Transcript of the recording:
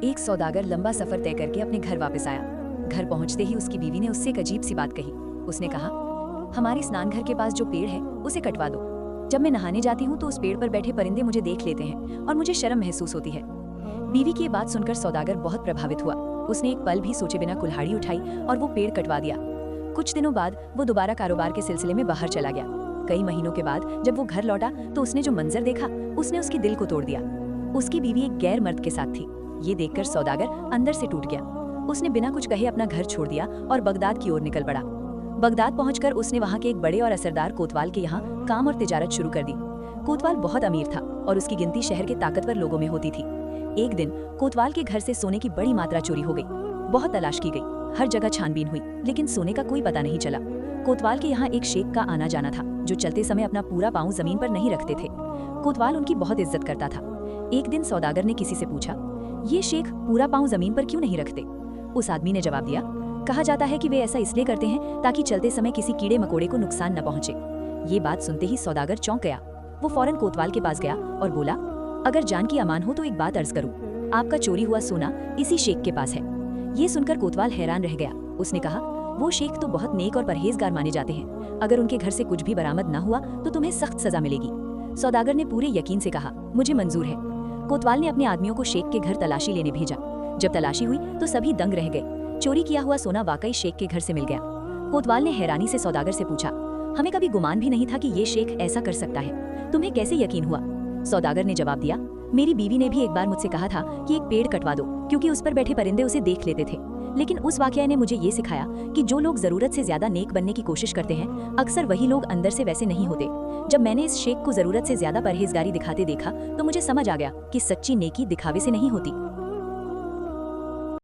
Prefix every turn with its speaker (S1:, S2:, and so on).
S1: एक सौदागर लंबा सफर तय करके अपने घर वापस आया। घर पहुंचते ही उसकी बीवी ने उससे एक अजीब सी बात कही। उसने कहा, हमारे स्नान घर के पास जो पेड़ है उसे कटवा दो। जब मैं नहाने जाती हूँ तो उस पेड़ पर बैठे परिंदे मुझे देख लेते हैं और मुझे शर्म महसूस होती है। बीवी की ये बात सुनकर सौदागर बहुत प्रभावित हुआ। उसने एक पल भी सोचे बिना कुल्हाड़ी उठाई और वो पेड़ कटवा दिया। कुछ दिनों बाद वो दोबारा कारोबार के सिलसिले में बाहर चला गया। कई महीनों के बाद जब वो घर लौटा तो उसने जो मंजर देखा उसने उसके दिल को तोड़ दिया। उसकी बीवी एक गैर मर्द के साथ थी। ये देखकर सौदागर अंदर से टूट गया। उसने बिना कुछ कहे अपना घर छोड़ दिया और बगदाद की ओर निकल पड़ा। बगदाद पहुंचकर उसने वहां के एक बड़े और असरदार कोतवाल के यहाँ काम और तिजारत शुरू कर दी। कोतवाल बहुत अमीर था और उसकी गिनती शहर के ताकतवर लोगों में होती थी। एक दिन कोतवाल के घर से सोने की बड़ी मात्रा चोरी हो गई। बहुत तलाश की गई, हर जगह छानबीन हुई, लेकिन सोने का कोई पता नहीं चला। कोतवाल के यहाँ एक शेख का आना जाना था जो चलते समय अपना पूरा पाँव जमीन पर नहीं रखते थे। कोतवाल उनकी बहुत इज्जत करता था। एक दिन सौदागर ने किसी से पूछा, ये शेख पूरा पाँव जमीन पर क्यों नहीं रखते? उस आदमी ने जवाब दिया, कहा जाता है कि वे ऐसा इसलिए करते हैं ताकि चलते समय किसी कीड़े मकोड़े को नुकसान न पहुंचे। ये बात सुनते ही सौदागर चौंक गया। वो फौरन कोतवाल के पास गया और बोला, अगर जान की अमान हो तो एक बात अर्ज करूं, आपका चोरी हुआ सोना इसी शेख के पास है। ये सुनकर कोतवाल हैरान रह गया। उसने कहा, वो शेख तो बहुत नेक और परहेजगार माने जाते हैं। अगर उनके घर से कुछ भी बरामद न हुआ तो तुम्हें सख्त सजा मिलेगी। सौदागर ने पूरे यकीन से कहा, मुझे मंजूर है। कोतवाल ने अपने आदमियों को शेख के घर तलाशी लेने भेजा। जब तलाशी हुई तो सभी दंग रह गए। चोरी किया हुआ सोना वाकई शेख के घर से मिल गया। कोतवाल ने हैरानी से सौदागर से पूछा, हमें कभी गुमान भी नहीं था कि ये शेख ऐसा कर सकता है, तुम्हें कैसे यकीन हुआ? सौदागर ने जवाब दिया, मेरी बीवी ने भी एक बार मुझसे कहा था कि एक पेड़ कटवा दो क्योंकि उस पर बैठे परिंदे उसे देख लेते थे। लेकिन उस वाकया ने मुझे ये सिखाया कि जो लोग जरूरत से ज्यादा नेक बनने की कोशिश करते हैं अक्सर वही लोग अंदर से वैसे नहीं होते। जब मैंने इस शेख को जरूरत से ज्यादा परहेजगारी दिखाते देखा तो मुझे समझ आ गया कि सच्ची नेकी दिखावे से नहीं होती